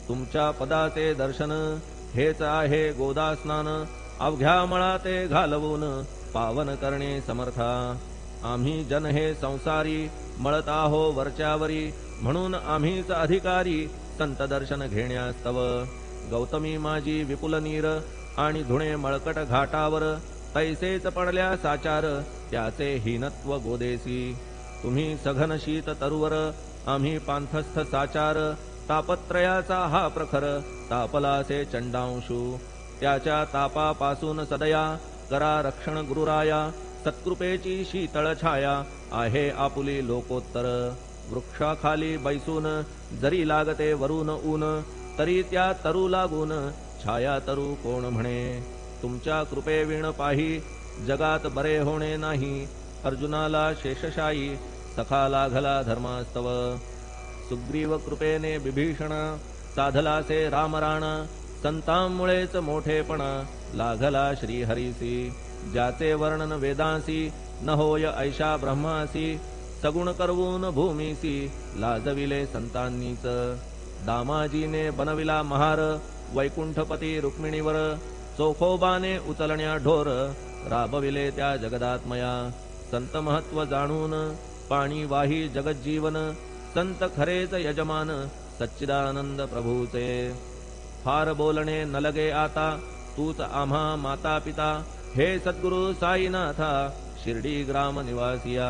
तुमच्या पदाचे दर्शन हेच आहे गोदा स्नान। अवघ्या मळाते घालवून पावन करणे समर्था। आम्ही जन हे संसारी मळत आहो वरच्यावरी, म्हणून आम्हीच अधिकारी संत दर्शन घेण्यास तव। गौतमी माझी विपुल नीर आणि धुणे मळकट घाटावर, तैसेच पडल्या साचार त्याचे हीनत्व गोदेसी। तुम्ही सघन शीत तरुवर आम्ही पांथस्थ साचार, तापत्रयाचा हा प्रखर तापलासे चंडांशू। त्याच्या तापापासून सदया करा रक्षण गुरुराया, सत्कृपेची शीतळ छाया आहे आपुली लोकोत्तर। वृक्षाखाली बैसून जरी लागते वरून ऊन, तरी त्या तरु लागून छाया तरु कोण म्हणे। तुमच्या कृपेविण पाही जगात बरे होणे नाही, अर्जुनाला शेषशायी सखा लागला धर्मास्तव। सुग्रीव कृपेने विभीषण साधलासे रामराण, संतांमुळेच मोठेपणा लागला श्रीहरीसी। ज्याचे वर्णन वेदांसी न होय ऐशा ब्रह्मासी, सगुण करवून भूमीसी लाजविले संतांनीच। दामाजीने बनविला महार वैकुंठपती रुक्मिणीवर, चोखोबाने उचलण्या ढोर राबविले त्या जगदात्मया। संत महत्व जाणून पाणी वाही जगज्जीवन, संत खरेच यजमान सच्चिदानंद प्रभूचे। फार बोलणे न लगे आता तूच आम्हा माता पिता, हे सद्गुरु साईनाथा शिर्डी ग्राम निवासिया।